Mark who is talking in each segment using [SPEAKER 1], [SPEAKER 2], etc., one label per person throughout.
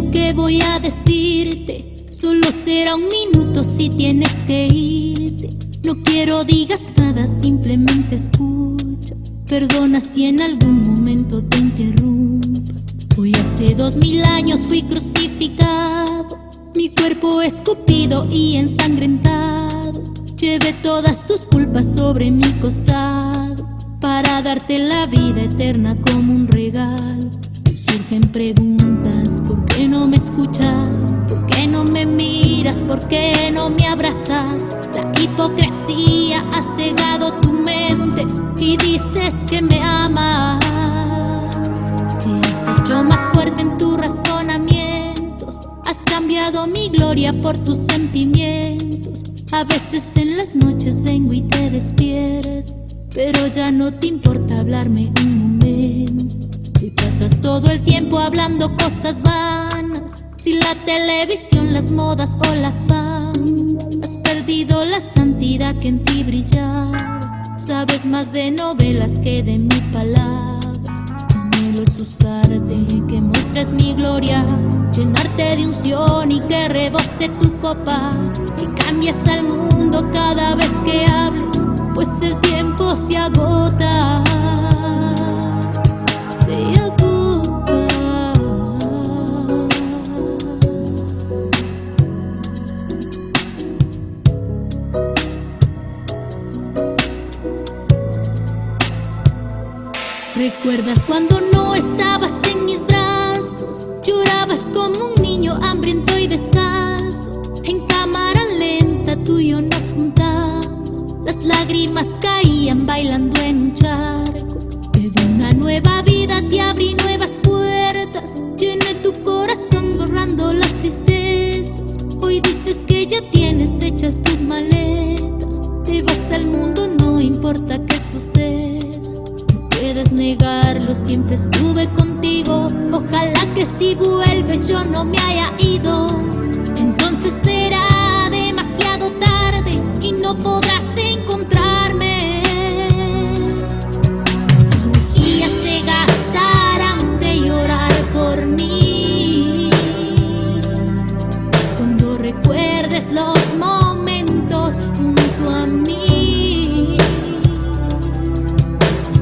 [SPEAKER 1] lo que voy a decirte. Solo será un minuto si tienes que irte. No quiero digas nada, simplemente escucha. Perdona si en algún momento te interrumpa. Hoy hace 2000 años fui crucificado, mi cuerpo escupido y ensangrentado. Llevé todas tus culpas sobre mi costado para darte la vida eterna como un regalo. Surgen preguntas, ¿por qué no me escuchas? ¿Por qué no me miras? ¿Por qué no me abrazas? La hipocresía ha cegado tu mente y dices que me amas. Te has hecho más fuerte en tus razonamientos, has cambiado mi gloria por tus sentimientos. A veces en las noches vengo y te despierto, pero ya no te importa hablarme un momento. Te pasas todo el tiempo hablando cosas vanas, si la televisión, las modas o la fama. Has perdido la santidad que en ti brillaba. Sabes más de novelas que de mi palabra. Anhelo es usarte, que muestres mi gloria, llenarte de unción y que rebose tu copa, que cambies al mundo cada vez que hables, pues el tiempo se agota. Se agota. ¿Recuerdas cuando no estabas en mis brazos? Llorabas como un niño hambriento y descalzo. En cámara lenta tú y yo nos juntamos, las lágrimas caían bailando en un charco. Te di una nueva vida, te abrí nuevas puertas, llené tu corazón borrando las tristezas. Hoy dices que ya tienes hechas tus maletas, te vas al mundo, no importa qué suceda. No puedes negarlo, siempre estuve contigo. Ojalá que si vuelves yo no me haya ido. Entonces será demasiado tarde y no podrás encontrarme. Tus mejillas se gastarán de llorar por mí. Cuando recuerdes los momentos junto a mí,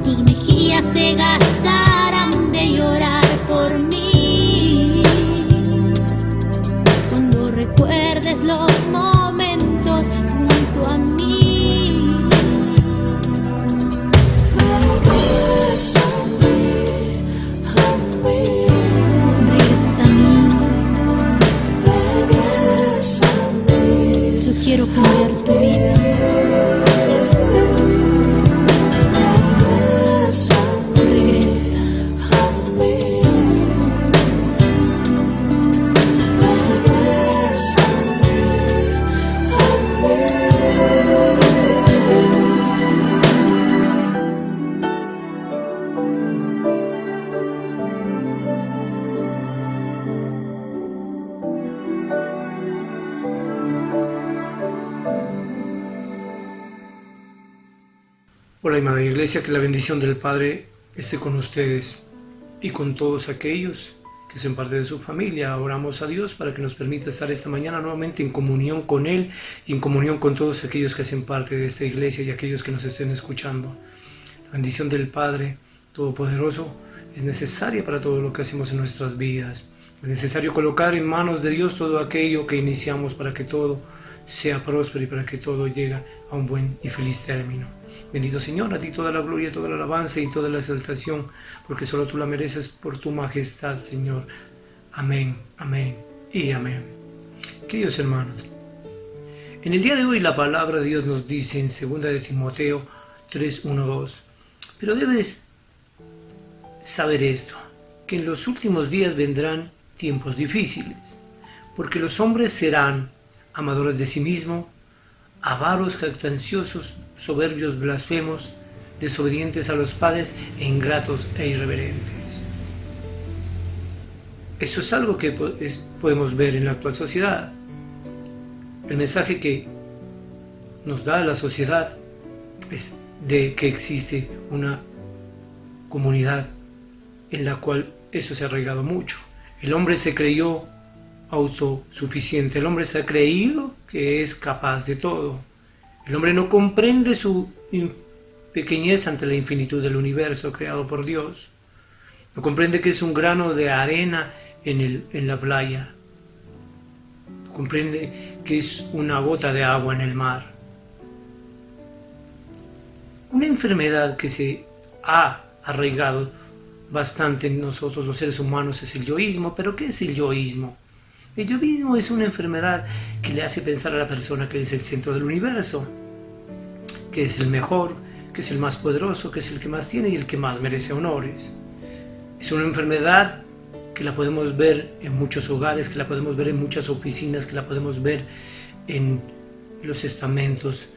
[SPEAKER 1] tus mejillas se gastarán de llorar por mí. Cuando recuerdes los momentos junto a mí. Regresa a mí. Yo quiero cambiar tu vida.
[SPEAKER 2] Hola, amada Iglesia, que la bendición del Padre esté con ustedes y con todos aquellos que son parte de su familia. Oramos a Dios para que nos permita estar esta mañana nuevamente en comunión con Él y en comunión con todos aquellos que hacen parte de esta iglesia y aquellos que nos estén escuchando. La bendición del Padre Todopoderoso es necesaria para todo lo que hacemos en nuestras vidas. Es necesario colocar en manos de Dios todo aquello que iniciamos para que todo sea próspero y para que todo llegue a un buen y feliz término. Bendito Señor, a ti toda la gloria, toda la alabanza y toda la exaltación, porque solo tú la mereces por tu majestad, Señor. Amén, amén y amén. Queridos hermanos, en el día de hoy la palabra de Dios nos dice en 2 de Timoteo 3:1-2, pero debes saber esto, que en los últimos días vendrán tiempos difíciles, porque los hombres serán amadores de sí mismos, avaros, jactanciosos, soberbios, blasfemos, desobedientes a los padres e ingratos e irreverentes. Eso es algo que podemos ver en la actual sociedad. El mensaje que nos da la sociedad es de que existe una comunidad en la cual eso se ha arraigado mucho. El hombre se creyó autosuficiente, el hombre se ha creído que es capaz de todo. El hombre no comprende su pequeñez ante la infinitud del universo creado por Dios. No comprende que es un grano de arena en la playa. No comprende que es una gota de agua en el mar. Una enfermedad que se ha arraigado bastante en nosotros los seres humanos es el yoísmo. ¿Pero qué es el yoísmo? El yoísmo es una enfermedad que le hace pensar a la persona que es el centro del universo, que es el mejor, que es el más poderoso, que es el que más tiene y el que más merece honores. Es una enfermedad que la podemos ver en muchos hogares, que la podemos ver en muchas oficinas, que la podemos ver en los estamentos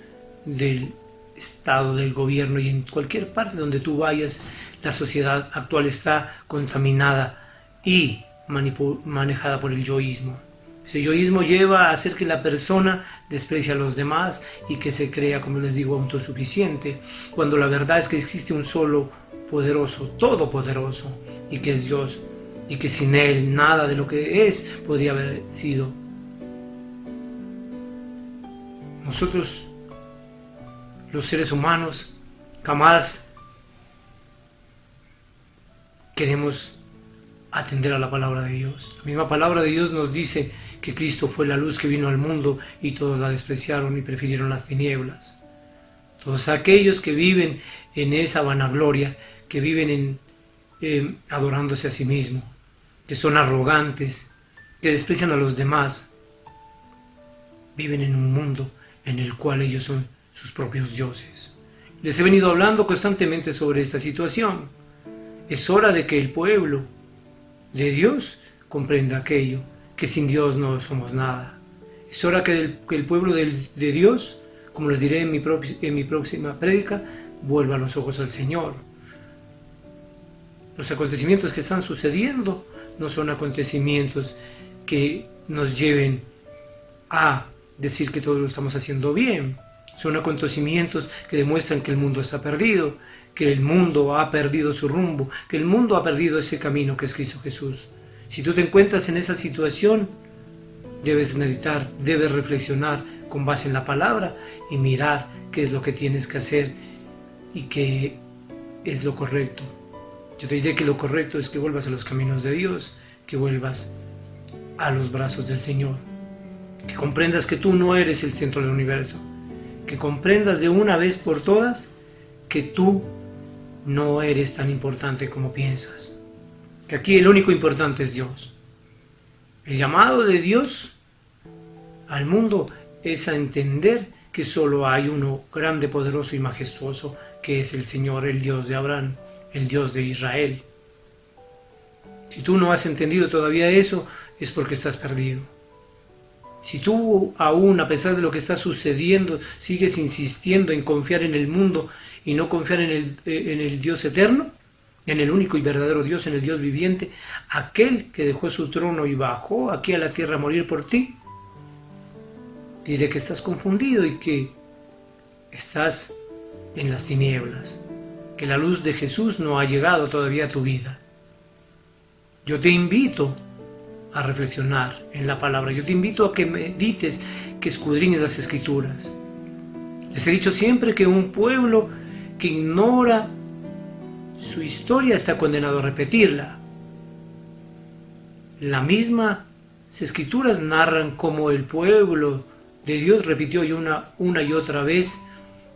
[SPEAKER 2] del Estado, del gobierno, y en cualquier parte donde tú vayas. La sociedad actual está contaminada y manejada por el yoísmo. Ese yoísmo lleva a hacer que la persona desprecie a los demás y que se crea, como les digo, autosuficiente, cuando la verdad es que existe un solo poderoso, todopoderoso, y que es Dios, y que sin Él nada de lo que es podría haber sido. Nosotros, los seres humanos, jamás queremos atender a la palabra de Dios. La misma palabra de Dios nos dice que Cristo fue la luz que vino al mundo y todos la despreciaron y prefirieron las tinieblas. Todos aquellos que viven en esa vanagloria, que viven adorándose a sí mismos, que son arrogantes, que desprecian a los demás, viven en un mundo en el cual ellos son sus propios dioses. Les he venido hablando constantemente sobre esta situación. Es hora de que el pueblo de Dios comprenda aquello, que sin Dios no somos nada. Es hora que el pueblo de Dios, como les diré en mi próxima prédica, vuelva los ojos al Señor. Los acontecimientos que están sucediendo no son acontecimientos que nos lleven a decir que todo lo estamos haciendo bien. Son acontecimientos que demuestran que el mundo está perdido, que el mundo ha perdido su rumbo, que el mundo ha perdido ese camino que es Cristo Jesús. Si tú te encuentras en esa situación, debes meditar, debes reflexionar con base en la palabra y mirar qué es lo que tienes que hacer y qué es lo correcto. Yo te diré que lo correcto es que vuelvas a los caminos de Dios, que vuelvas a los brazos del Señor, que comprendas que tú no eres el centro del universo, que comprendas de una vez por todas que tú no eres tan importante como piensas, que aquí el único importante es Dios. El llamado de Dios al mundo es a entender que solo hay uno grande, poderoso y majestuoso, que es el Señor, el Dios de Abraham, el Dios de Israel. Si tú no has entendido todavía eso, es porque estás perdido. Si tú aún, a pesar de lo que está sucediendo, sigues insistiendo en confiar en el mundo y no confiar en el Dios eterno, en el único y verdadero Dios, en el Dios viviente, aquel que dejó su trono y bajó aquí a la tierra a morir por ti, diré que estás confundido y que estás en las tinieblas, que la luz de Jesús no ha llegado todavía a tu vida. Yo te invito a reflexionar en la palabra. Yo te invito a que medites, que escudriñes las Escrituras. Les he dicho siempre que un pueblo que ignora su historia está condenado a repetirla. Las mismas Escrituras narran cómo el pueblo de Dios repitió una y otra vez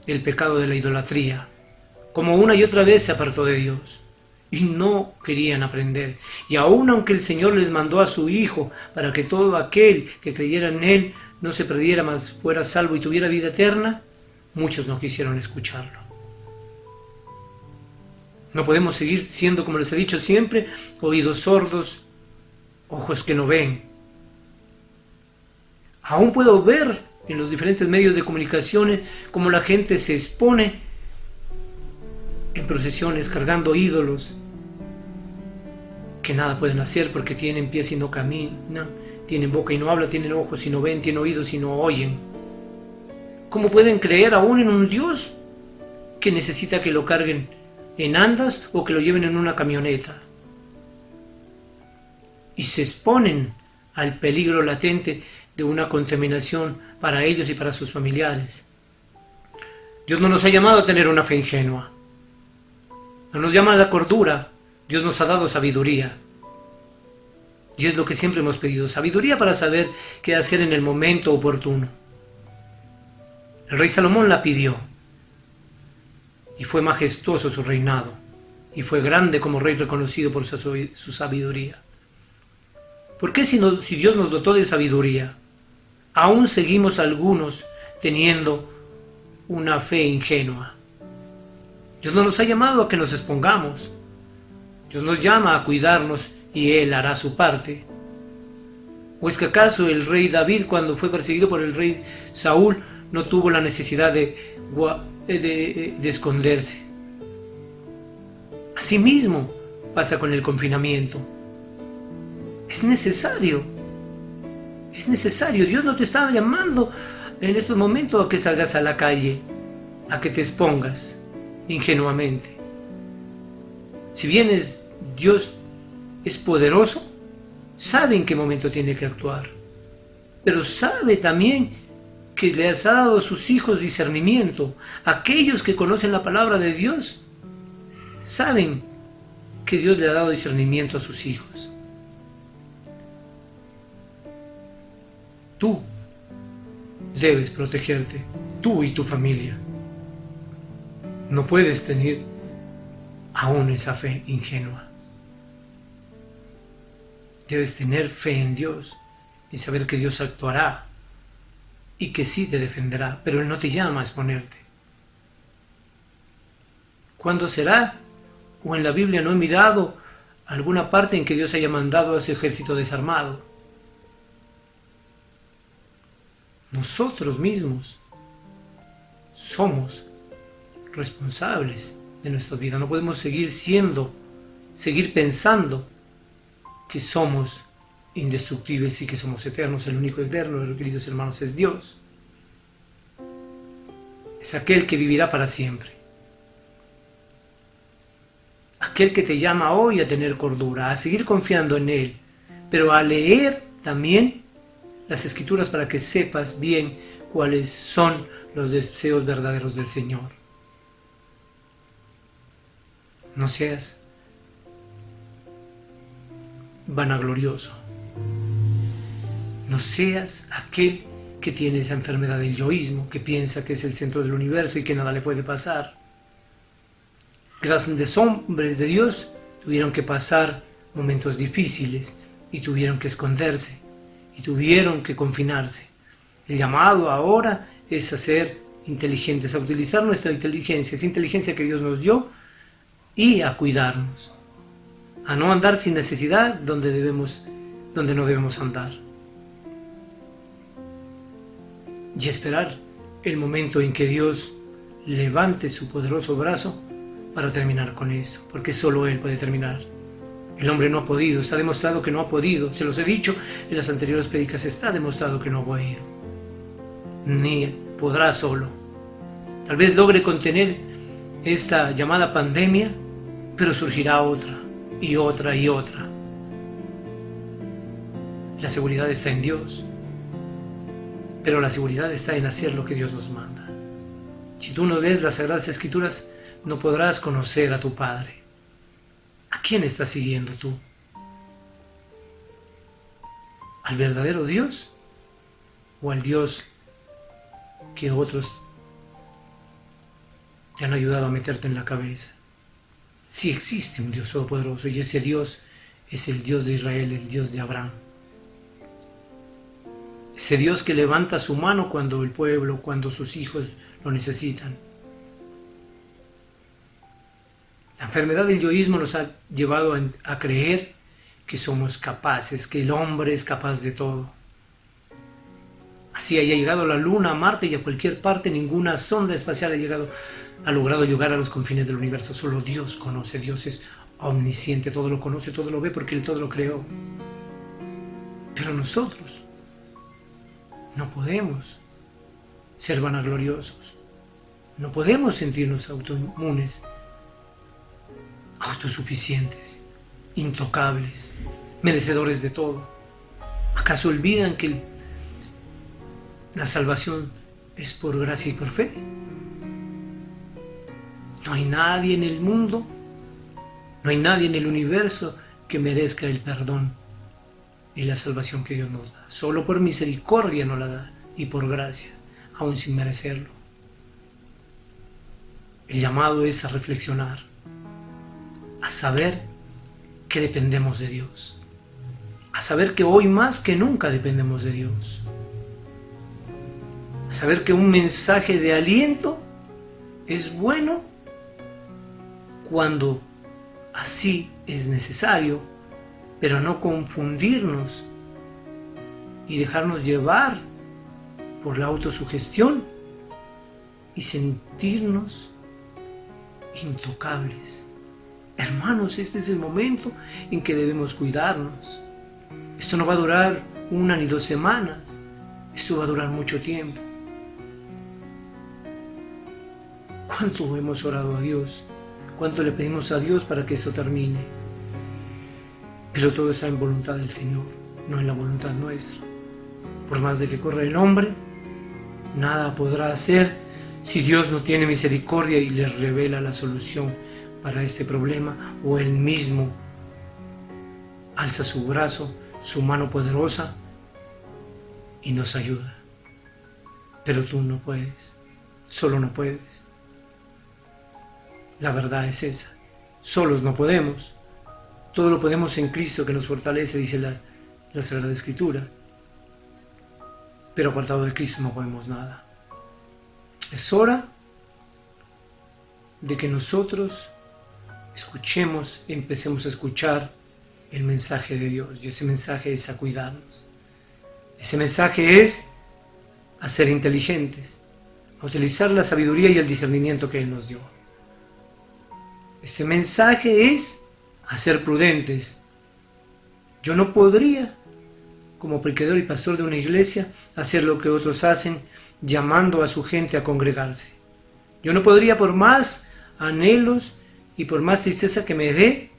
[SPEAKER 2] el pecado de la idolatría, como una y otra vez se apartó de Dios. Y no querían aprender. Y aun aunque el Señor les mandó a su Hijo para que todo aquel que creyera en Él no se perdiera, mas fuera salvo y tuviera vida eterna, muchos no quisieron escucharlo. No podemos seguir siendo, como les he dicho siempre, oídos sordos, ojos que no ven. Aún puedo ver en los diferentes medios de comunicación cómo la gente se expone en procesiones cargando ídolos que nada pueden hacer porque tienen pies y no caminan, tienen boca y no hablan, tienen ojos y no ven, tienen oídos y no oyen. ¿Cómo pueden creer aún en un Dios que necesita que lo carguen en andas o que lo lleven en una camioneta? y se exponen al peligro latente de una contaminación para ellos y para sus familiares. Dios no nos ha llamado a tener una fe ingenua. No nos llama a la cordura. Dios nos ha dado sabiduría. Y es lo que siempre hemos pedido, sabiduría para saber qué hacer en el momento oportuno. El rey Salomón la pidió. Y fue majestuoso su reinado. Y fue grande como rey reconocido por su sabiduría. ¿Por qué si Dios nos dotó de sabiduría, aún seguimos algunos teniendo una fe ingenua? Dios no nos ha llamado a que nos expongamos. Dios nos llama a cuidarnos y Él hará su parte. ¿O es que acaso el rey David, cuando fue perseguido por el rey Saúl, no tuvo la necesidad de esconderse? Asimismo pasa con el confinamiento. Es necesario. Dios no te está llamando en estos momentos a que salgas a la calle, a que te expongas ingenuamente. Si bien Dios es poderoso, sabe en qué momento tiene que actuar, pero sabe también que le has dado a sus hijos discernimiento. Aquellos que conocen la palabra de Dios saben que Dios le ha dado discernimiento a sus hijos. Tú debes protegerte, tú y tu familia. No puedes tener aún esa fe ingenua. Debes tener fe en Dios y saber que Dios actuará y que sí te defenderá, pero Él no te llama a exponerte. ¿Cuándo será? O en la Biblia no he mirado alguna parte en que Dios haya mandado a ese ejército desarmado. Nosotros mismos somos responsables de nuestra vida. No podemos seguir pensando que somos indestructibles y que somos eternos. El único eterno, queridos hermanos, es Dios. Es aquel que vivirá para siempre. Aquel que te llama hoy a tener cordura, a seguir confiando en Él, pero a leer también las Escrituras para que sepas bien cuáles son los deseos verdaderos del Señor. No seas vanaglorioso. No seas aquel que tiene esa enfermedad del yoísmo, que piensa que es el centro del universo y que nada le puede pasar. Grandes hombres de Dios tuvieron que pasar momentos difíciles y tuvieron que esconderse y tuvieron que confinarse. El llamado ahora es a ser inteligentes, a utilizar nuestra inteligencia, esa inteligencia que Dios nos dio, y a cuidarnos, a no andar sin necesidad donde no debemos andar, y esperar el momento en que Dios levante su poderoso brazo para terminar con eso, porque solo Él puede terminar. El hombre no ha podido, está demostrado que no ha podido. Se los he dicho en las anteriores prédicas, está demostrado que no ha podido. Ni podrá solo. Tal vez logre contener esta llamada pandemia, pero surgirá otra, y otra, y otra. La seguridad está en Dios, pero la seguridad está en hacer lo que Dios nos manda. Si tú no lees las Sagradas Escrituras, no podrás conocer a tu Padre. ¿A quién estás siguiendo tú? ¿Al verdadero Dios? ¿O al Dios que otros te han ayudado a meterte en la cabeza? Sí existe un Dios todopoderoso, y ese Dios es el Dios de Israel, el Dios de Abraham. Ese Dios que levanta su mano cuando el pueblo, cuando sus hijos lo necesitan. La enfermedad del yoísmo nos ha llevado a creer que somos capaces, que el hombre es capaz de todo. Así haya llegado a la Luna, a Marte y a cualquier parte, ninguna sonda espacial ha logrado llegar a los confines del universo. Solo Dios conoce, Dios es omnisciente, todo lo conoce, todo lo ve porque Él todo lo creó. Pero nosotros no podemos ser vanagloriosos, no podemos sentirnos autoinmunes, autosuficientes, intocables. merecedores de todo. ¿Acaso olvidan que la salvación es por gracia y por fe? No hay nadie en el mundo, no hay nadie en el universo que merezca el perdón y la salvación que Dios nos da. Solo por misericordia nos la da y por gracia, aún sin merecerlo. El llamado es a reflexionar, a saber que dependemos de Dios, a saber que hoy más que nunca dependemos de Dios, a saber que un mensaje de aliento es bueno cuando así es necesario, pero no confundirnos y dejarnos llevar por la autosugestión y sentirnos intocables. Hermanos, este es el momento en que debemos cuidarnos. Esto no va a durar 1 ni 2 semanas, esto va a durar mucho tiempo. ¿Cuánto hemos orado a Dios? ¿Cuánto le pedimos a Dios para que esto termine? Pero todo está en voluntad del Señor, no en la voluntad nuestra. Por más de que corra el hombre, nada podrá hacer si Dios no tiene misericordia y le revela la solución para este problema, o Él mismo alza su brazo, su mano poderosa y nos ayuda. Pero tú no puedes, solo no puedes. La verdad es esa, solos no podemos. Todo lo podemos en Cristo que nos fortalece, dice la Sagrada Escritura. Pero apartado de Cristo no podemos nada. Es hora de que nosotros escuchemos, empecemos a escuchar el mensaje de Dios. Y ese mensaje es a cuidarnos. Ese mensaje es a ser inteligentes, a utilizar la sabiduría y el discernimiento que Él nos dio. Ese mensaje es a ser prudentes. Yo no podría, como predicador y pastor de una iglesia, hacer lo que otros hacen, llamando a su gente a congregarse. Yo no podría, por más anhelos y por más tristeza que me dé,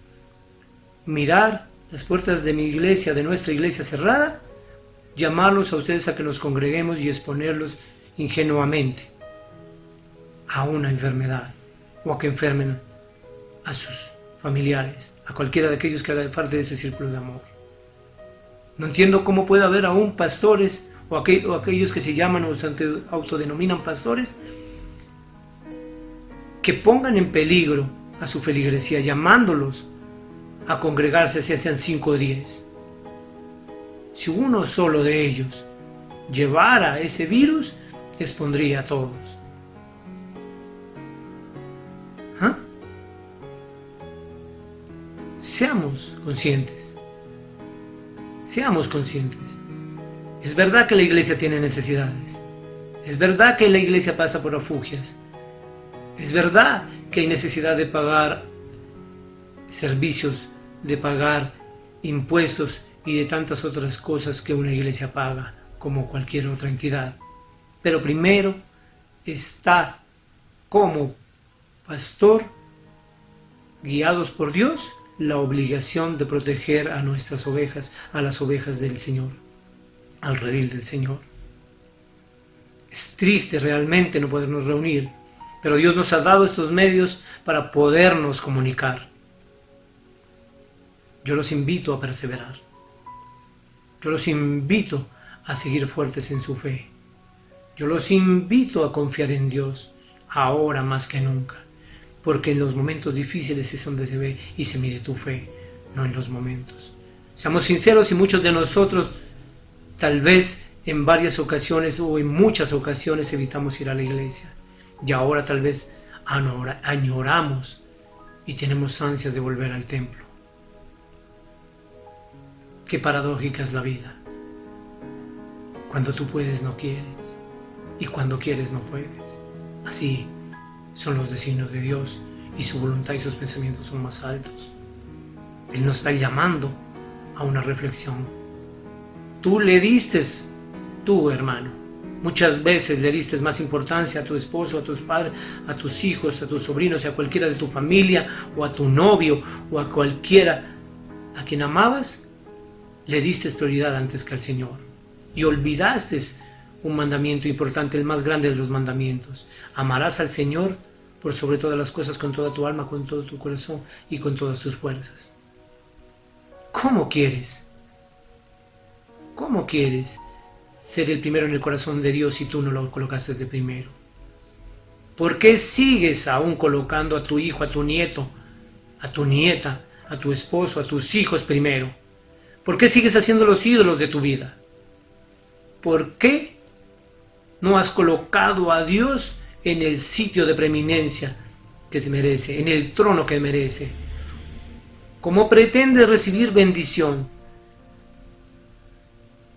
[SPEAKER 2] mirar las puertas de mi iglesia, de nuestra iglesia cerrada, llamarlos a ustedes a que nos congreguemos y exponerlos ingenuamente a una enfermedad o a que enfermen a sus familiares, a cualquiera de aquellos que hagan parte de ese círculo de amor. No entiendo cómo puede haber aún pastores o aquellos que se llaman o se autodenominan pastores que pongan en peligro a su feligresía llamándolos a congregarse si sean 5 o 10. Si uno solo de ellos llevara ese virus, expondría a todos. ¿Ah? Seamos conscientes. Seamos conscientes. Es verdad que la iglesia tiene necesidades. Es verdad que la iglesia pasa por afugias. Es verdad que hay necesidad de pagar servicios, de pagar impuestos y de tantas otras cosas que una iglesia paga, como cualquier otra entidad. Pero primero está como pastor, guiados por Dios, la obligación de proteger a nuestras ovejas, a las ovejas del Señor, al redil del Señor. Es triste realmente no podernos reunir, pero Dios nos ha dado estos medios para podernos comunicar. Yo los invito a perseverar. Yo los invito a seguir fuertes en su fe. Yo los invito a confiar en Dios, ahora más que nunca. Porque en los momentos difíciles es donde se ve y se mide tu fe, no en los momentos. Seamos sinceros, y muchos de nosotros tal vez en varias ocasiones o en muchas ocasiones evitamos ir a la iglesia. Y ahora tal vez añoramos y tenemos ansias de volver al templo. Qué paradójica es la vida. Cuando tú puedes no quieres, y cuando quieres no puedes. Así son los designios de Dios, y su voluntad y sus pensamientos son más altos. Él nos está llamando a una reflexión. Tú hermano, muchas veces le diste más importancia a tu esposo, a tus padres, a tus hijos, a tus sobrinos, a cualquiera de tu familia, o a tu novio, o a cualquiera a quien amabas, le diste prioridad antes que al Señor y olvidaste un mandamiento importante, el más grande de los mandamientos. Amarás al Señor por sobre todas las cosas, con toda tu alma, con todo tu corazón y con todas tus fuerzas. ¿Cómo quieres ser el primero en el corazón de Dios si tú no lo colocaste de primero? ¿Por qué sigues aún colocando a tu hijo, a tu nieto, a tu nieta, a tu esposo, a tus hijos primero? ¿Por qué sigues haciendo los ídolos de tu vida? ¿Por qué no has colocado a Dios en el sitio de preeminencia que se merece, en el trono que merece? ¿Cómo pretendes recibir bendición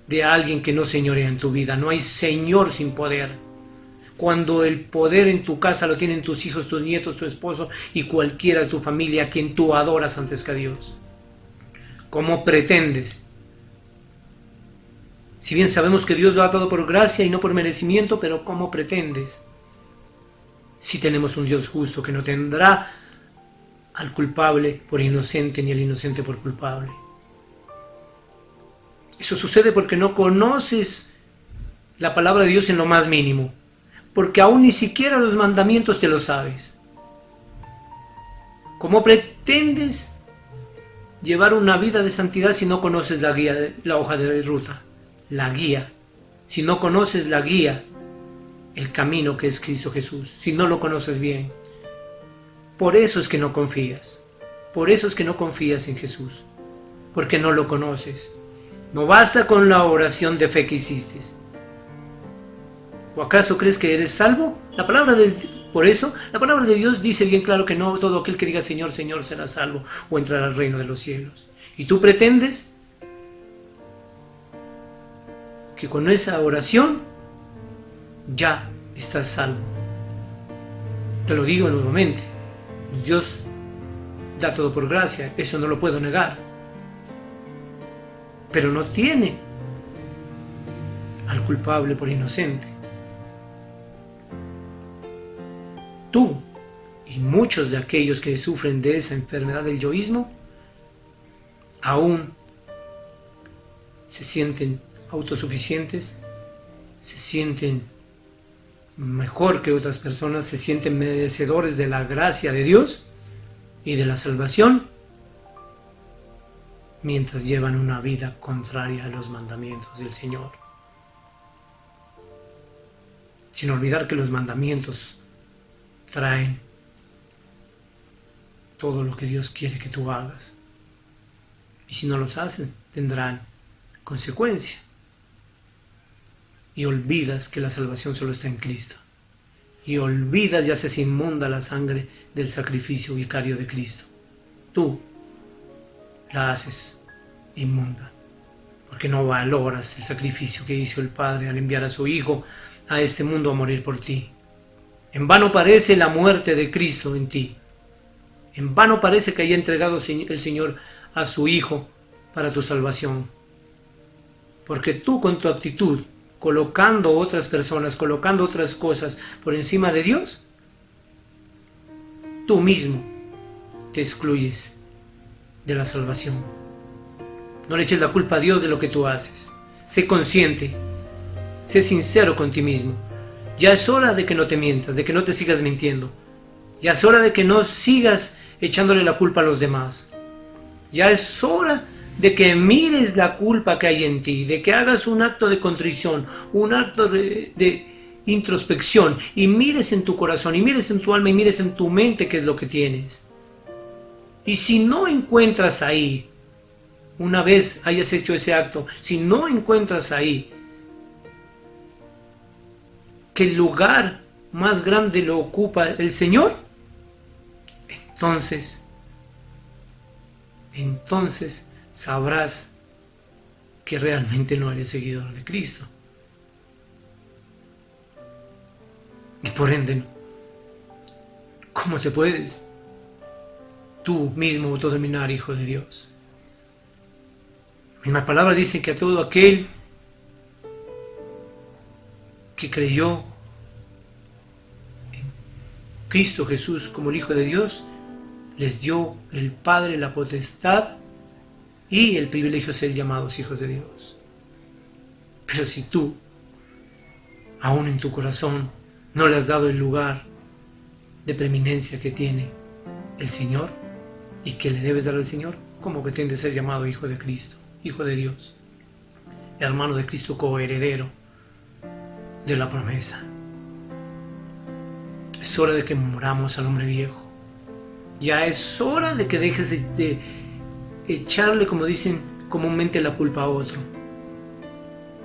[SPEAKER 2] de alguien que no señorea en tu vida? No hay Señor sin poder. Cuando el poder en tu casa lo tienen tus hijos, tus nietos, tu esposo y cualquiera de tu familia a quien tú adoras antes que a Dios. ¿Cómo pretendes? Si bien sabemos que Dios lo ha dado por gracia y no por merecimiento, pero ¿cómo pretendes? Si tenemos un Dios justo que no tendrá al culpable por inocente ni al inocente por culpable. Eso sucede porque no conoces la palabra de Dios en lo más mínimo, porque aún ni siquiera los mandamientos te lo sabes. ¿Cómo pretendes llevar una vida de santidad si no conoces la guía, la hoja de ruta? La guía. Si no conoces la guía, el camino que es Cristo Jesús, si no lo conoces bien. Por eso es que no confías. Por eso es que no confías en Jesús, porque no lo conoces. No basta con la oración de fe que hiciste. ¿O acaso crees que eres salvo? Por eso, la palabra de Dios dice bien claro que no todo aquel que diga Señor, Señor será salvo o entrará al reino de los cielos. ¿Y tú pretendes que con esa oración ya estás salvo? Te lo digo nuevamente, Dios da todo por gracia, eso no lo puedo negar, pero no tiene al culpable por inocente. Tú y muchos de aquellos que sufren de esa enfermedad del yoísmo aún se sienten autosuficientes, se sienten mejor que otras personas, se sienten merecedores de la gracia de Dios y de la salvación, mientras llevan una vida contraria a los mandamientos del Señor. Sin olvidar que los mandamientos traen todo lo que Dios quiere que tú hagas. Y si no los hacen, tendrán consecuencia. Y olvidas que la salvación solo está en Cristo. Y olvidas y haces inmunda la sangre del sacrificio vicario de Cristo. Tú la haces inmunda, porque no valoras el sacrificio que hizo el Padre al enviar a su Hijo a este mundo a morir por ti. En vano parece la muerte de Cristo en ti. En vano parece que haya entregado el Señor a su Hijo para tu salvación. Porque tú con tu actitud, colocando otras personas, colocando otras cosas por encima de Dios, tú mismo te excluyes de la salvación. No le eches la culpa a Dios de lo que tú haces. Sé consciente, sé sincero con ti mismo. Ya es hora de que no te mientas, de que no te sigas mintiendo. Ya es hora de que no sigas echándole la culpa a los demás. Ya es hora de que mires la culpa que hay en ti, de que hagas un acto de contrición, un acto de introspección, y mires en tu corazón, y mires en tu alma, y mires en tu mente qué es lo que tienes. Y si no encuentras ahí, una vez hayas hecho ese acto, si no encuentras ahí que el lugar más grande lo ocupa el Señor, entonces sabrás que realmente no eres seguidor de Cristo. Y por ende, ¿cómo te puedes tú mismo autodominar, hijo de Dios? La palabra dice que a todo aquel que creyó en Cristo Jesús como el Hijo de Dios, les dio el Padre la potestad y el privilegio de ser llamados hijos de Dios. Pero si tú, aún en tu corazón, no le has dado el lugar de preeminencia que tiene el Señor y que le debes dar al Señor, ¿cómo pretende ser llamado hijo de Cristo, hijo de Dios, hermano de Cristo, coheredero de la promesa? Es hora de que muramos al hombre viejo. Ya es hora de que dejes de echarle, como dicen comúnmente, la culpa a otro.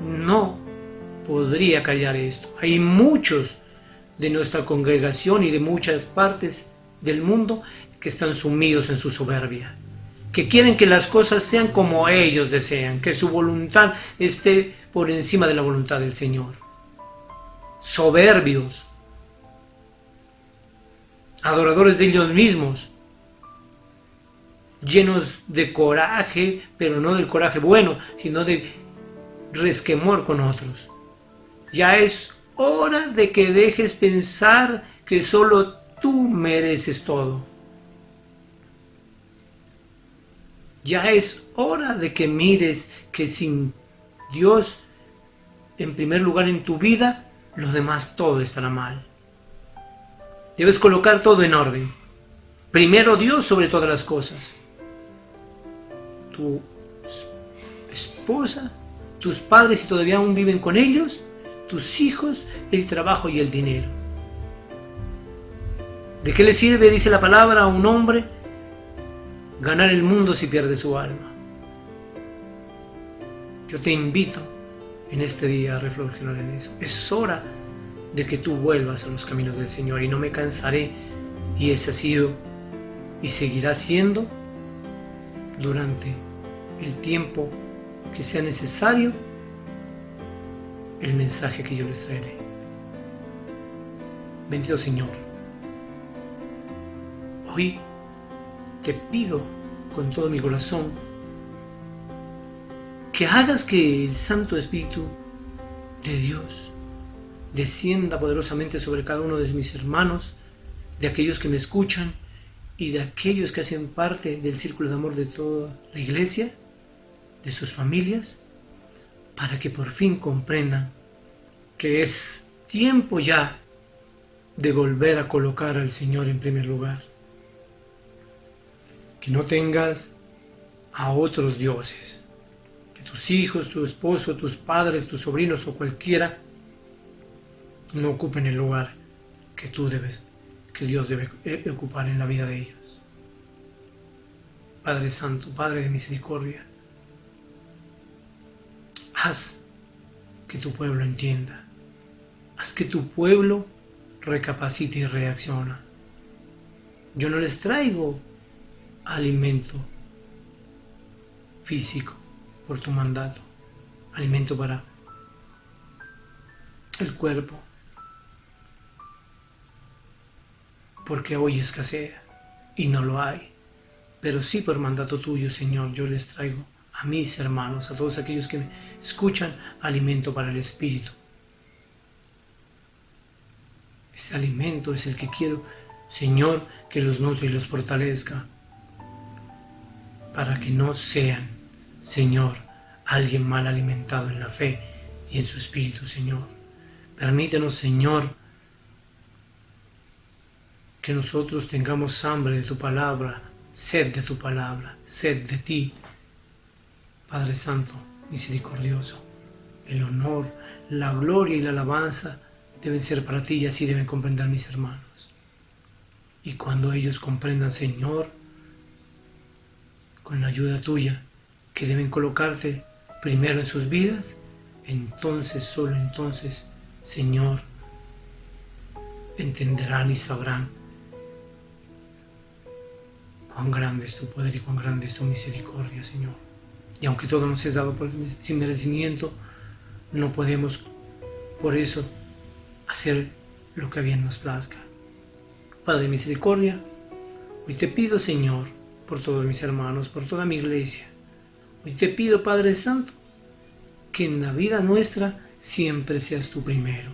[SPEAKER 2] No podría callar esto. Hay muchos de nuestra congregación y de muchas partes del mundo que están sumidos en su soberbia, que quieren que las cosas sean como ellos desean, que su voluntad esté por encima de la voluntad del Señor. Soberbios, adoradores de ellos mismos, llenos de coraje, pero no del coraje bueno, sino de resquemor con otros. Ya es hora de que dejes pensar que solo tú mereces todo. Ya es hora de que mires que sin Dios en primer lugar en tu vida, lo demás todo estará mal. Debes colocar todo en orden. Primero Dios sobre todas las cosas. Tu esposa, tus padres, si todavía aún viven con ellos, tus hijos, el trabajo y el dinero. ¿De qué le sirve, dice la palabra, a un hombre ganar el mundo si pierde su alma? Yo te invito en este día a reflexionar en eso. Es hora de que tú vuelvas a los caminos del Señor, y no me cansaré, y ese ha sido y seguirá siendo durante el tiempo que sea necesario el mensaje que yo les traeré. Bendito Señor, hoy te pido con todo mi corazón que hagas que el Santo Espíritu de Dios descienda poderosamente sobre cada uno de mis hermanos, de aquellos que me escuchan y de aquellos que hacen parte del círculo de amor de toda la iglesia, de sus familias, para que por fin comprendan que es tiempo ya de volver a colocar al Señor en primer lugar. Que no tengas a otros dioses, que tus hijos, tu esposo, tus padres, tus sobrinos o cualquiera no ocupen el lugar que Dios debe ocupar en la vida de ellos. Padre Santo, Padre de misericordia, haz que tu pueblo entienda, haz que tu pueblo recapacite y reacciona. Yo no les traigo alimento físico por tu mandato, alimento para el cuerpo, porque hoy escasea y no lo hay, pero sí por mandato tuyo, Señor, yo les traigo a mis hermanos, a todos aquellos que me escuchan, alimento para el espíritu. Ese alimento es el que quiero, Señor, que los nutre y los fortalezca, para que no sean, Señor, alguien mal alimentado en la fe y en su espíritu, Señor. Permítenos, Señor, que nosotros tengamos hambre de tu palabra, sed de tu palabra, sed de ti. Padre Santo, misericordioso, el honor, la gloria y la alabanza deben ser para ti, y así deben comprender mis hermanos. Y cuando ellos comprendan, Señor, con la ayuda tuya, que deben colocarte primero en sus vidas, entonces, solo entonces, Señor, entenderán y sabrán cuán grande es tu poder y cuán grande es tu misericordia, Señor. Y aunque todo nos es dado sin merecimiento, no podemos por eso hacer lo que bien nos plazca. Padre de misericordia, hoy te pido, Señor, por todos mis hermanos, por toda mi iglesia. Hoy te pido, Padre Santo, que en la vida nuestra siempre seas tú primero.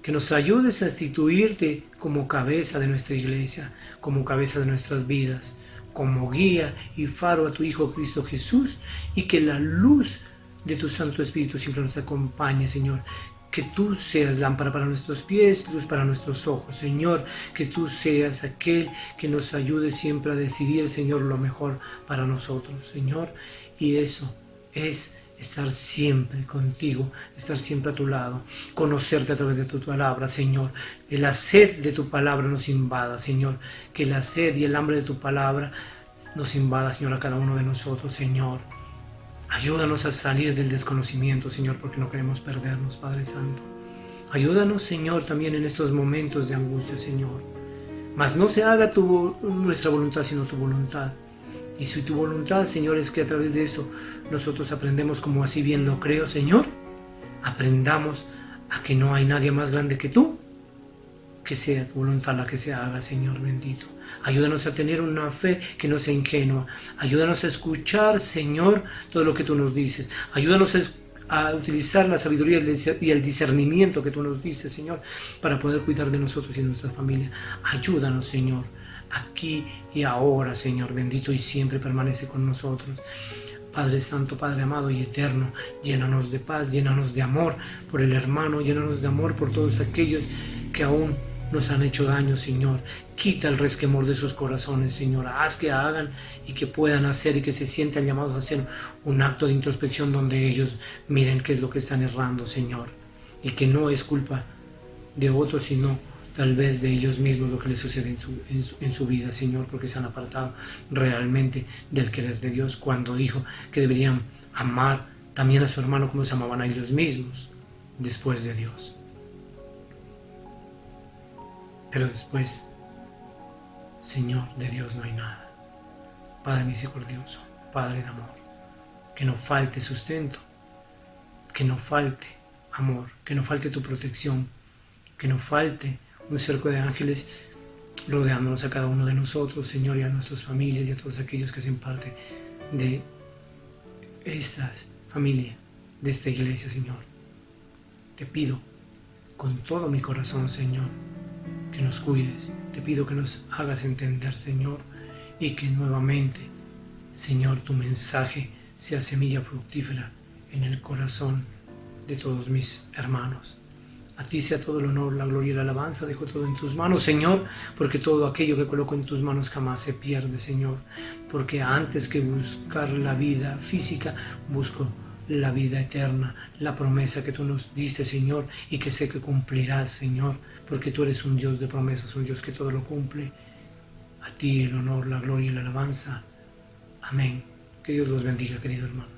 [SPEAKER 2] Que nos ayudes a instituirte como cabeza de nuestra iglesia, como cabeza de nuestras vidas. como guía y faro a tu Hijo Cristo Jesús, y que la luz de tu Santo Espíritu siempre nos acompañe, Señor. Que tú seas lámpara para nuestros pies, luz para nuestros ojos, Señor. Que tú seas aquel que nos ayude siempre a decidir, Señor, lo mejor para nosotros, Señor. Y eso es estar siempre contigo, estar siempre a tu lado, conocerte a través de tu palabra, Señor. Que la sed de tu palabra nos invada, Señor. Que la sed y el hambre de tu palabra nos invada, Señor, a cada uno de nosotros, Señor. Ayúdanos a salir del desconocimiento, Señor, porque no queremos perdernos, Padre Santo. Ayúdanos, Señor, también en estos momentos de angustia, Señor. Mas no se haga nuestra voluntad, sino tu voluntad. Y si tu voluntad, Señor, es que a través de esto nosotros aprendemos como así bien lo creo, Señor, aprendamos a que no hay nadie más grande que tú, que sea tu voluntad la que se haga, Señor bendito. Ayúdanos a tener una fe que no sea ingenua. Ayúdanos a escuchar, Señor, todo lo que tú nos dices. Ayúdanos a utilizar la sabiduría y el discernimiento que tú nos dices, Señor, para poder cuidar de nosotros y de nuestra familia. Ayúdanos, Señor, aquí y ahora, Señor bendito, y siempre permanece con nosotros. Padre Santo, Padre amado y eterno, llénanos de paz, llénanos de amor por el hermano, llénanos de amor por todos aquellos que aún nos han hecho daño, Señor. Quita el resquemor de sus corazones, Señor. Haz que hagan y que puedan hacer y que se sientan llamados a hacer un acto de introspección donde ellos miren qué es lo que están errando, Señor. Y que no es culpa de otros, sino tal vez de ellos mismos lo que les sucede en su vida, Señor, porque se han apartado realmente del querer de Dios cuando dijo que deberían amar también a su hermano como se amaban a ellos mismos después de Dios. Pero después, Señor, de Dios no hay nada. Padre misericordioso, Padre de amor, que no falte sustento, que no falte amor, que no falte tu protección, que no falte un cerco de ángeles rodeándonos a cada uno de nosotros, Señor, y a nuestras familias y a todos aquellos que hacen parte de esta familia, de esta iglesia, Señor. Te pido con todo mi corazón, Señor, que nos cuides. Te pido que nos hagas entender, Señor, y que nuevamente, Señor, tu mensaje sea semilla fructífera en el corazón de todos mis hermanos. A ti sea todo el honor, la gloria y la alabanza. Dejo todo en tus manos, Señor, porque todo aquello que coloco en tus manos jamás se pierde, Señor. Porque antes que buscar la vida física, busco la vida eterna, la promesa que tú nos diste, Señor, y que sé que cumplirás, Señor, porque tú eres un Dios de promesas, un Dios que todo lo cumple. A ti el honor, la gloria y la alabanza. Amén. Que Dios los bendiga, querido hermano.